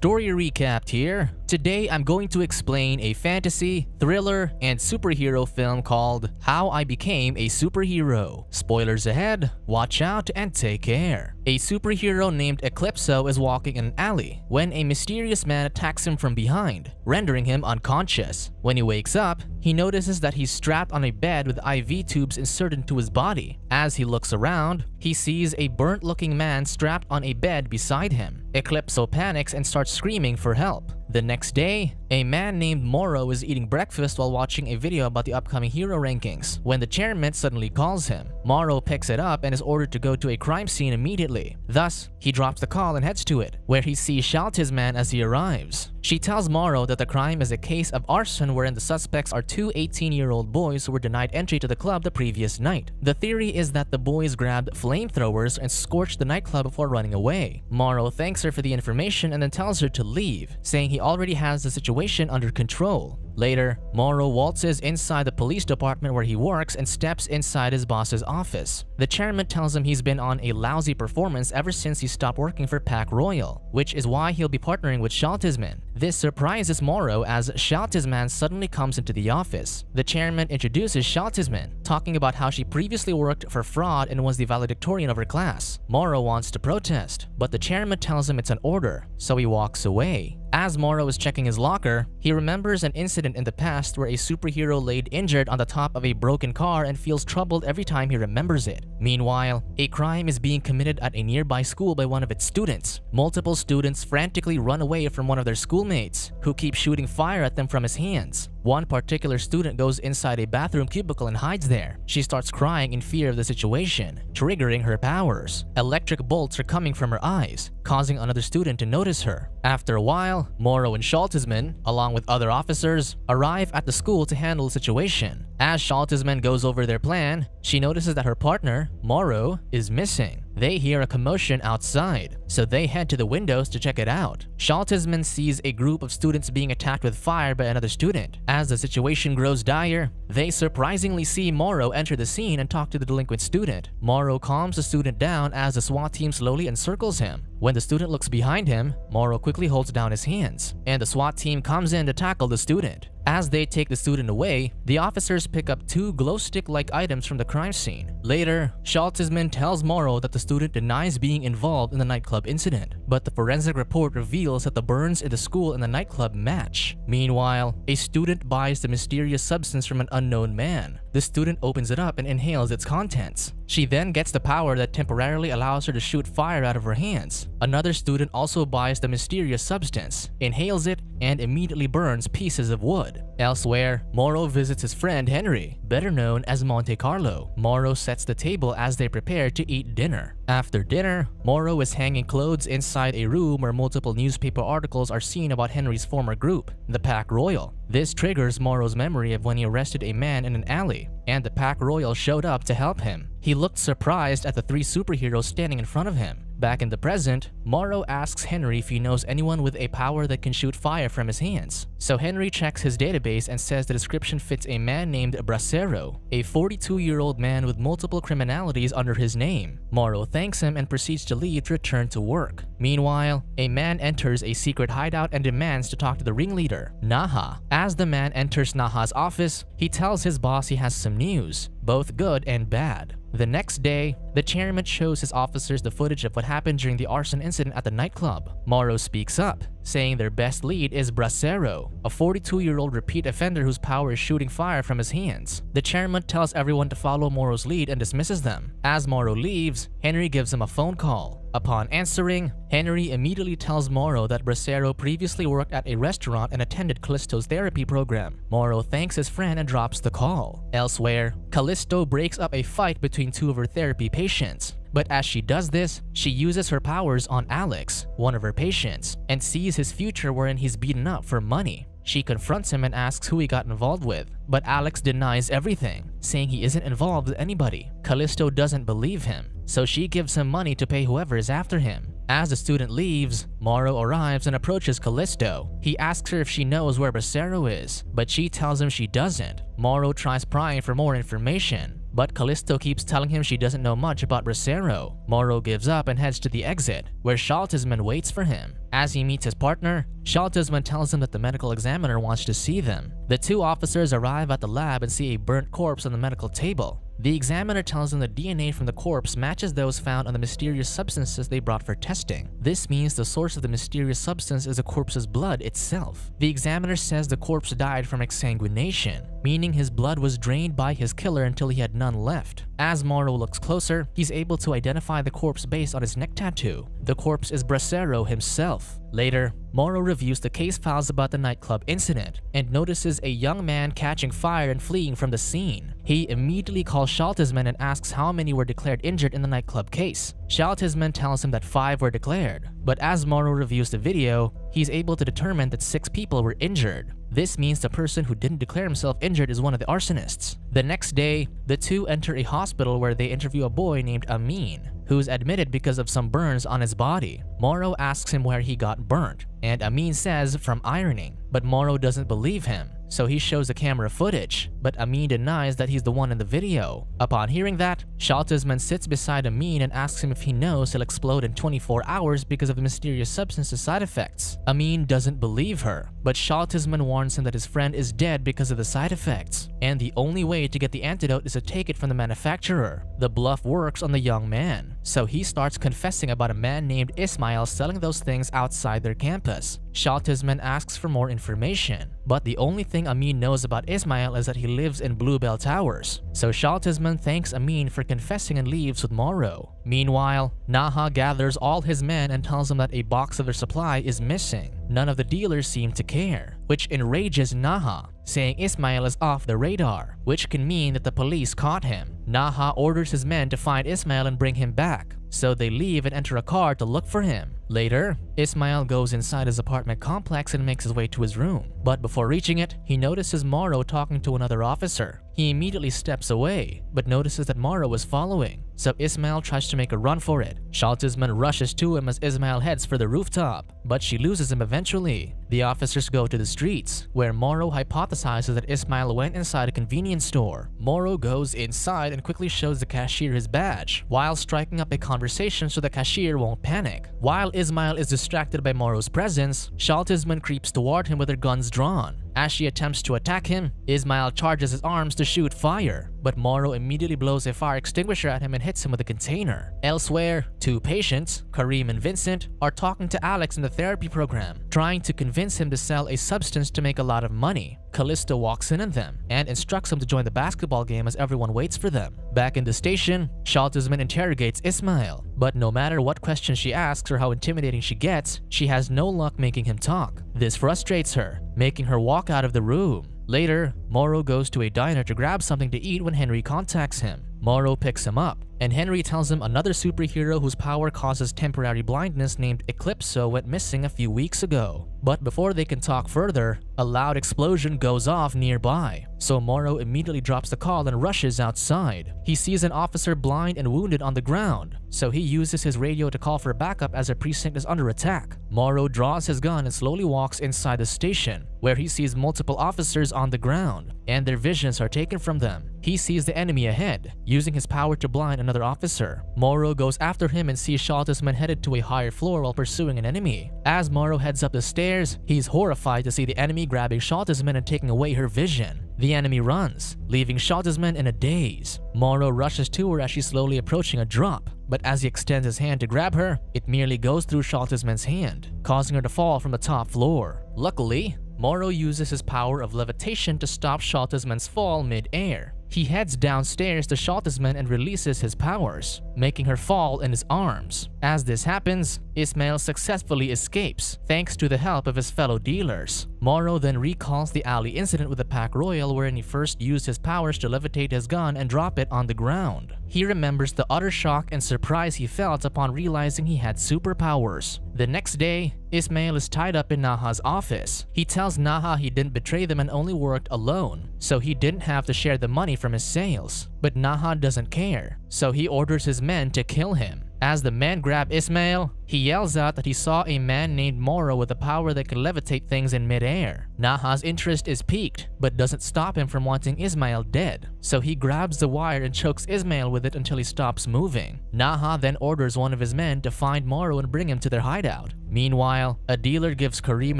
Story recap here. Today I'm going to explain a fantasy, thriller, and superhero film called How I Became a Superhero. Spoilers ahead, watch out and take care. A superhero named Eclipso is walking in an alley when a mysterious man attacks him from behind, rendering him unconscious. When he wakes up, he notices that he's strapped on a bed with IV tubes inserted into his body. As he looks around, he sees a burnt-looking man strapped on a bed beside him. Eclipso panics and starts screaming for help. The next day, a man named Moreau is eating breakfast while watching a video about the upcoming hero rankings when the chairman suddenly calls him. Moreau picks it up and is ordered to go to a crime scene immediately. Thus, he drops the call and heads to it, where he sees Schaltzmann as he arrives. She tells Moreau that the crime is a case of arson wherein the suspects are two 18-year-old boys who were denied entry to the club the previous night. The theory is that the boys grabbed flamethrowers and scorched the nightclub before running away. Moreau thanks her for the information and then tells her to leave, saying he already has the situation under control. Later, Moreau waltzes inside the police department where he works and steps inside his boss's office. The chairman tells him he's been on a lousy performance ever since he stopped working for Pac Royal, which is why he'll be partnering with Schaltzmann. This surprises Moreau as Schaltzmann suddenly comes into the office. The chairman introduces Schaltzmann, talking about how she previously worked for fraud and was the valedictorian of her class. Moreau wants to protest, but the chairman tells him it's an order, so he walks away. As Moreau is checking his locker, he remembers an incident in the past where a superhero laid injured on the top of a broken car and feels troubled every time he remembers it. Meanwhile, a crime is being committed at a nearby school by one of its students. Multiple students frantically run away from one of their schoolmates, who keeps shooting fire at them from his hands. One particular student goes inside a bathroom cubicle and hides there. She starts crying in fear of the situation, triggering her powers. Electric bolts are coming from her eyes, causing another student to notice her. After a while, Moreau and Schaltzmann, along with other officers, arrive at the school to handle the situation. As Schaltzmann goes over their plan, she notices that her partner, Moreau, is missing. They hear a commotion outside, so they head to the windows to check it out. Schaltzmann sees a group of students being attacked with fire by another student. As the situation grows dire, they surprisingly see Moreau enter the scene and talk to the delinquent student. Moreau calms the student down as the SWAT team slowly encircles him. When the student looks behind him, Moreau quickly holds down his hands, and the SWAT team comes in to tackle the student. As they take the student away, the officers pick up two glow-stick-like items from the crime scene. Later, Schaltzmann tells Moreau that the student denies being involved in the nightclub incident, but the forensic report reveals that the burns in the school and the nightclub match. Meanwhile, a student buys the mysterious substance from an unknown man. The student opens it up and inhales its contents. She then gets the power that temporarily allows her to shoot fire out of her hands. Another student also buys the mysterious substance, inhales it, and immediately burns pieces of wood. Elsewhere, Moreau visits his friend Henry, better known as Monte Carlo. Moreau sets the table as they prepare to eat dinner. After dinner, Moreau is hanging clothes inside a room where multiple newspaper articles are seen about Henry's former group, the Pac Royal. This triggers Moreau's memory of when he arrested a man in an alley, and the Pac Royal showed up to help him. He looked surprised at the three superheroes standing in front of him. Back in the present, Moreau asks Henry if he knows anyone with a power that can shoot fire from his hands. So Henry checks his database and says the description fits a man named Bracero, a 42-year-old man with multiple criminalities under his name. Moreau thanks him and proceeds to leave to return to work. Meanwhile, a man enters a secret hideout and demands to talk to the ringleader, Naha. As the man enters Naha's office, he tells his boss he has some news, both good and bad. The next day, the chairman shows his officers the footage of what happened during the arson incident at the nightclub. Moreau speaks up, saying their best lead is Bracero, a 42-year-old repeat offender whose power is shooting fire from his hands. The chairman tells everyone to follow Moreau's lead and dismisses them. As Moreau leaves, Henry gives him a phone call. Upon answering, Henry immediately tells Moreau that Bracero previously worked at a restaurant and attended Callisto's therapy program. Moreau thanks his friend and drops the call. Elsewhere, Callisto breaks up a fight between two of her therapy patients. But as she does this, she uses her powers on Alex, one of her patients, and sees his future wherein he's beaten up for money. She confronts him and asks who he got involved with, but Alex denies everything, saying he isn't involved with anybody. Callisto doesn't believe him, so she gives him money to pay whoever is after him. As the student leaves, Moreau arrives and approaches Callisto. He asks her if she knows where Bracero is, but she tells him she doesn't. Moreau tries prying for more information, but Callisto keeps telling him she doesn't know much about Bracero. Moreau gives up and heads to the exit, where Schaltzmann waits for him. As he meets his partner, Schaltzmann tells him that the medical examiner wants to see them. The two officers arrive at the lab and see a burnt corpse on the medical table. The examiner tells them the DNA from the corpse matches those found on the mysterious substances they brought for testing. This means the source of the mysterious substance is the corpse's blood itself. The examiner says the corpse died from exsanguination, meaning his blood was drained by his killer until he had none left. As Moreau looks closer, he's able to identify the corpse based on his neck tattoo. The corpse is Bracero himself. Later, Moreau reviews the case files about the nightclub incident and notices a young man catching fire and fleeing from the scene. He immediately calls Schaltzmann and asks how many were declared injured in the nightclub case. Schaltzmann tells him that 5 were declared, but as Moreau reviews the video, he's able to determine that 6 people were injured. This means the person who didn't declare himself injured is one of the arsonists. The next day, the two enter a hospital where they interview a boy named Amin, who's admitted because of some burns on his body. Moreau asks him where he got burnt, and Amin says from ironing, but Moreau doesn't believe him. So he shows the camera footage, but Amin denies that he's the one in the video. Upon hearing that, Schaltzmann sits beside Amin and asks him if he knows he'll explode in 24 hours because of the mysterious substance's side effects. Amin doesn't believe her, but Schaltzmann warns him that his friend is dead because of the side effects, and the only way to get the antidote is to take it from the manufacturer. The bluff works on the young man, so he starts confessing about a man named Ismail selling those things outside their campus. Schaltzmann asks for more information, but the only thing Amin knows about Ismail is that he lives in Bluebell Towers. So Schaltzmann thanks Amin for confessing and leaves with Moreau. Meanwhile, Naha gathers all his men and tells them that a box of their supply is missing. None of the dealers seem to care, which enrages Naha, saying Ismail is off the radar, which can mean that the police caught him. Naha orders his men to find Ismail and bring him back, so they leave and enter a car to look for him. Later, Ismail goes inside his apartment complex and makes his way to his room. But before reaching it, he notices Moreau talking to another officer. He immediately steps away, but notices that Moreau is following, so Ismail tries to make a run for it. Schaltzmann rushes to him as Ismail heads for the rooftop, but she loses him eventually. The officers go to the streets, where Moreau hypothesizes that Ismail went inside a convenience store. Moreau goes inside and quickly shows the cashier his badge, while striking up a conversation so the cashier won't panic. While Ismail is distracted by Moreau's presence, Schaltzmann creeps toward him with her guns drawn. As she attempts to attack him, Ismail charges his arms to shoot fire, but Moreau immediately blows a fire extinguisher at him and hits him with a container. Elsewhere, 2 patients, Kareem and Vincent, are talking to Alex in the therapy program, trying to convince him to sell a substance to make a lot of money. Callisto walks in on them and instructs him to join the basketball game as everyone waits for them. Back in the station, Schaltzmann interrogates Ismail, but no matter what questions she asks or how intimidating she gets, she has no luck making him talk. This frustrates her, making her walk out of the room. Later, Moreau goes to a diner to grab something to eat when Henry contacts him. Moreau picks him up, and Henry tells him another superhero whose power causes temporary blindness named Eclipso went missing a few weeks ago. But before they can talk further, a loud explosion goes off nearby, so Moreau immediately drops the call and rushes outside. He sees an officer blind and wounded on the ground, so he uses his radio to call for backup as their precinct is under attack. Moreau draws his gun and slowly walks inside the station, where he sees multiple officers on the ground, and their visions are taken from them. He sees the enemy ahead, using his power to blind another officer. Moreau goes after him and sees Schaltzmann headed to a higher floor while pursuing an enemy. As Moreau heads up the stairs, he's horrified to see the enemy grabbing Schaltzmann and taking away her vision. The enemy runs, leaving Schaltzmann in a daze. Moreau rushes to her as she's slowly approaching a drop, but as he extends his hand to grab her, it merely goes through Schaltzmann's hand, causing her to fall from the top floor. Luckily, Moreau uses his power of levitation to stop Schaltzmann's fall mid-air. He heads downstairs to Schaltzmann and releases his powers, making her fall in his arms. As this happens, Ismail successfully escapes, thanks to the help of his fellow dealers. Moreau then recalls the alley incident with the Pack Royal wherein he first used his powers to levitate his gun and drop it on the ground. He remembers the utter shock and surprise he felt upon realizing he had superpowers. The next day, Ismail is tied up in Naha's office. He tells Naha he didn't betray them and only worked alone, so he didn't have to share the money from his sales. But Naha doesn't care, so he orders his men to kill him. As the men grab Ismail, he yells out that he saw a man named Moreau with a power that could levitate things in midair. Naha's interest is piqued, but doesn't stop him from wanting Ismail dead. So he grabs the wire and chokes Ismail with it until he stops moving. Naha then orders one of his men to find Moreau and bring him to their hideout. Meanwhile, a dealer gives Kareem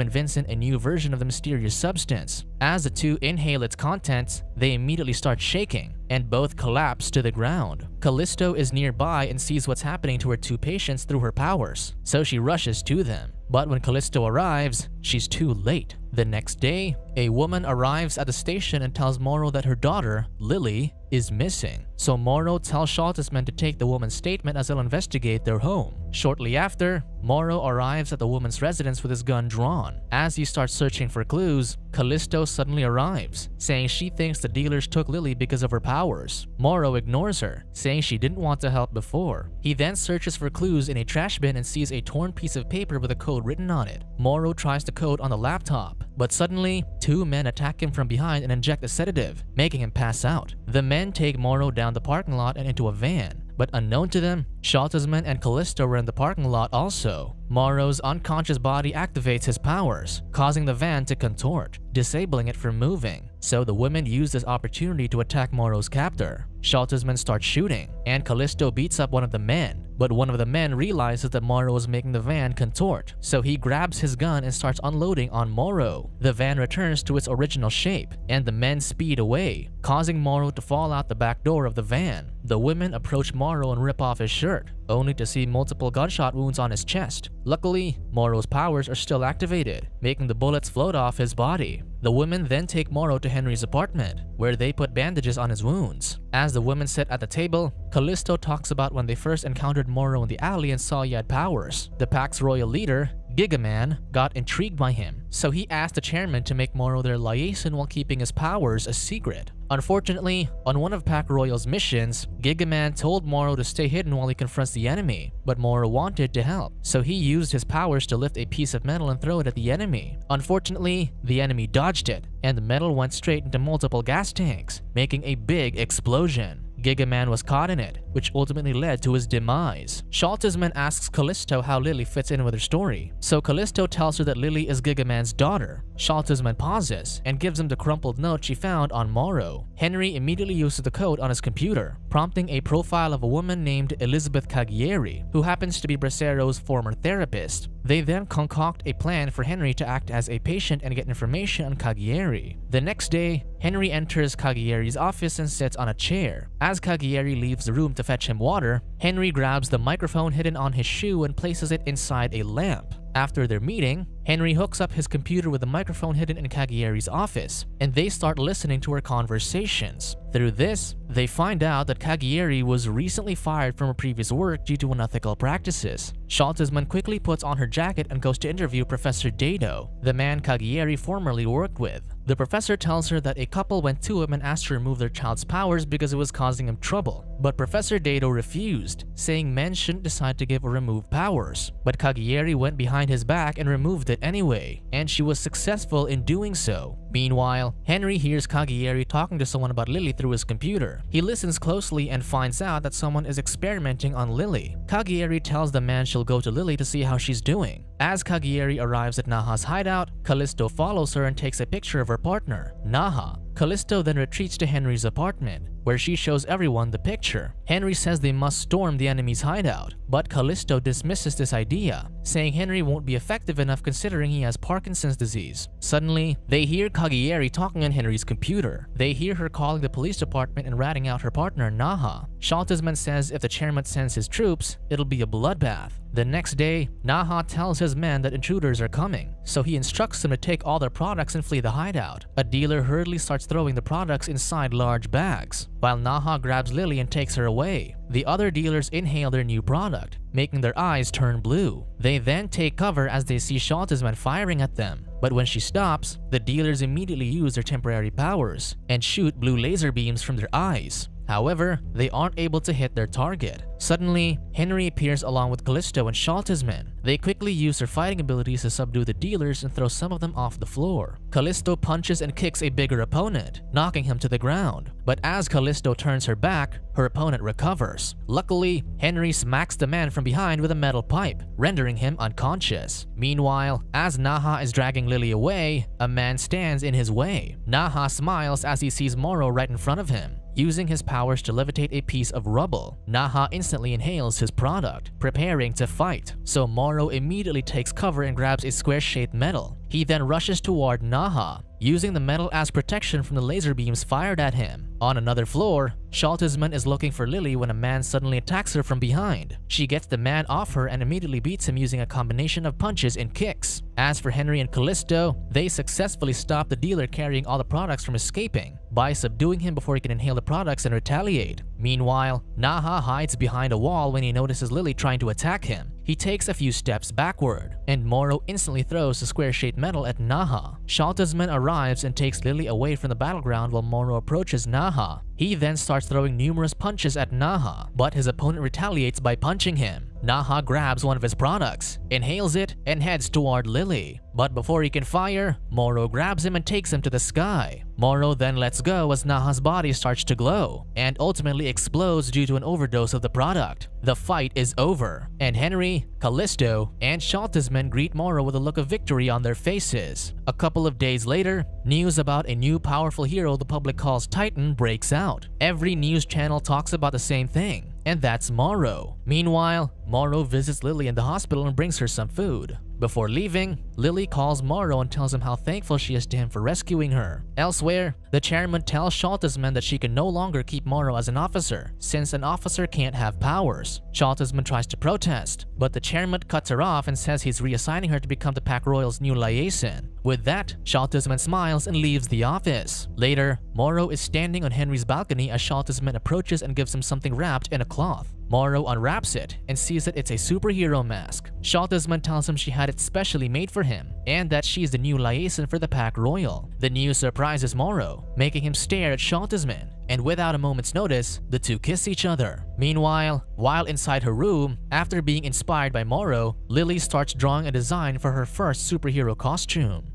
and Vincent a new version of the mysterious substance. As the two inhale its contents, they immediately start shaking, and both collapse to the ground. Callisto is nearby and sees what's happening to her two patients through her powers, so she rushes to them. But when Callisto arrives, she's too late. The next day, a woman arrives at the station and tells Moreau that her daughter, Lily, is missing. So Moreau tells Schaltzmann to take the woman's statement as he'll investigate their home. Shortly after, Moreau arrives at the woman's residence with his gun drawn. As he starts searching for clues, Callisto suddenly arrives, saying she thinks the dealers took Lily because of her powers. Moreau ignores her, saying she didn't want to help before. He then searches for clues in a trash bin and sees a torn piece of paper with a code written on it. Moreau tries the code on the laptop, but suddenly, two men attack him from behind and inject a sedative, making him pass out. The men take Moreau down the parking lot and into a van, but unknown to them, Schaltzmann and Callisto were in the parking lot also. Moreau's unconscious body activates his powers, causing the van to contort, disabling it from moving. So the women use this opportunity to attack Moreau's captor. Schaltzmann starts shooting, and Callisto beats up one of the men, but one of the men realizes that Moreau is making the van contort, so he grabs his gun and starts unloading on Moreau. The van returns to its original shape, and the men speed away, causing Moreau to fall out the back door of the van. The women approach Moreau and rip off his shirt, only to see multiple gunshot wounds on his chest. Luckily, Moreau's powers are still activated, making the bullets float off his body. The women then take Moreau to Henry's apartment, where they put bandages on his wounds. As the women sit at the table, Callisto talks about when they first encountered Moreau in the alley and saw he had powers. The pack's royal leader, Gigaman, got intrigued by him, so he asked the chairman to make Moreau their liaison while keeping his powers a secret. Unfortunately, on one of Pac Royal's missions, Gigaman told Moreau to stay hidden while he confronts the enemy, but Moreau wanted to help, so he used his powers to lift a piece of metal and throw it at the enemy. Unfortunately, the enemy dodged it, and the metal went straight into multiple gas tanks, making a big explosion. Gigaman was caught in it, which ultimately led to his demise. Schaltzmann asks Callisto how Lily fits in with her story, so Callisto tells her that Lily is Gigaman's daughter. Schaltzmann pauses and gives him the crumpled note she found on Moreau. Henry immediately uses the code on his computer, prompting a profile of a woman named Elizabeth Cagliari, who happens to be Bracero's former therapist. They then concoct a plan for Henry to act as a patient and get information on Cagliari. The next day, Henry enters Cagliari's office and sits on a chair. As Cagliari leaves the room to fetch him water, Henry grabs the microphone hidden on his shoe and places it inside a lamp. After their meeting, Henry hooks up his computer with the microphone hidden in Cagliari's office, and they start listening to her conversations. Through this, they find out that Cagliari was recently fired from her previous work due to unethical practices. Schaltzmann quickly puts on her jacket and goes to interview Professor Dado, the man Cagliari formerly worked with. The professor tells her that a couple went to him and asked to remove their child's powers because it was causing him trouble. But Professor Dado refused, saying men shouldn't decide to give or remove powers. But Cagliari went behind his back and removed it anyway, and she was successful in doing so. Meanwhile, Henry hears Cagliari talking to someone about Lily through his computer. He listens closely and finds out that someone is experimenting on Lily. Cagliari tells the man she'll go to Lily to see how she's doing. As Cagliari arrives at Naha's hideout, Callisto follows her and takes a picture of her partner, Naha. Callisto then retreats to Henry's apartment, where she shows everyone the picture. Henry says they must storm the enemy's hideout, but Callisto dismisses this idea, saying Henry won't be effective enough considering he has Parkinson's disease. Suddenly, they hear Cagliari talking on Henry's computer. They hear her calling the police department and ratting out her partner, Naha. Schaltzmann says if the chairman sends his troops, it'll be a bloodbath. The next day, Naha tells his men that intruders are coming, so he instructs them to take all their products and flee the hideout. A dealer hurriedly starts throwing the products inside large bags, while Naha grabs Lily and takes her away. The other dealers inhale their new product, making their eyes turn blue. They then take cover as they see Schaltzmann firing at them. But when she stops, the dealers immediately use their temporary powers and shoot blue laser beams from their eyes. However, they aren't able to hit their target. Suddenly, Henry appears along with Callisto and Schaltzmann. They quickly use their fighting abilities to subdue the dealers and throw some of them off the floor. Callisto punches and kicks a bigger opponent, knocking him to the ground. But as Callisto turns her back, her opponent recovers. Luckily, Henry smacks the man from behind with a metal pipe, rendering him unconscious. Meanwhile, as Naha is dragging Lily away, a man stands in his way. Naha smiles as he sees Moreau right in front of him. Using his powers to levitate a piece of rubble, Naha instantly inhales his product, preparing to fight. So Moreau immediately takes cover and grabs a square-shaped metal. He then rushes toward Naha, using the metal as protection from the laser beams fired at him. On another floor, Schaltzmann is looking for Lily when a man suddenly attacks her from behind. She gets the man off her and immediately beats him using a combination of punches and kicks. As for Henry and Callisto, they successfully stop the dealer carrying all the products from escaping by subduing him before he can inhale the products and retaliate. Meanwhile, Naha hides behind a wall when he notices Lily trying to attack him. He takes a few steps backward, and Moreau instantly throws the square-shaped metal at Naha. Schaltzmann arrives and takes Lily away from the battleground while Moreau approaches Naha. He then starts throwing numerous punches at Naha, but his opponent retaliates by punching him. Naha grabs one of his products, inhales it, and heads toward Lily. But before he can fire, Moreau grabs him and takes him to the sky. Moreau then lets go as Naha's body starts to glow, and ultimately explodes due to an overdose of the product. The fight is over, and Henry, Callisto, and Schaltzmann greet Moreau with a look of victory on their faces. A couple of days later, news about a new powerful hero the public calls Titan breaks out. Every news channel talks about the same thing, and that's Moreau. Meanwhile, Moreau visits Lily in the hospital and brings her some food. Before leaving, Lily calls Moreau and tells him how thankful she is to him for rescuing her. Elsewhere, the chairman tells Schaltzmann that she can no longer keep Moreau as an officer, since an officer can't have powers. Schaltzmann tries to protest, but the chairman cuts her off and says he's reassigning her to become the Pack Royal's new liaison. With that, Schaltzmann smiles and leaves the office. Later, Moreau is standing on Henry's balcony as Schaltzmann approaches and gives him something wrapped in a cloth. Moreau unwraps it and sees that it's a superhero mask. Schaltzmann tells him she had it specially made for him and that she's the new liaison for the Pack Royal. The news surprises Moreau, making him stare at Schaltzmann, and without a moment's notice, the two kiss each other. Meanwhile, while inside her room, after being inspired by Moreau, Lily starts drawing a design for her first superhero costume.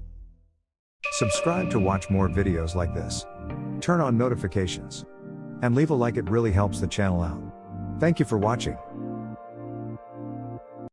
Subscribe to watch more videos like this. Turn on notifications. And leave a like, it really helps the channel out. Thank you for watching.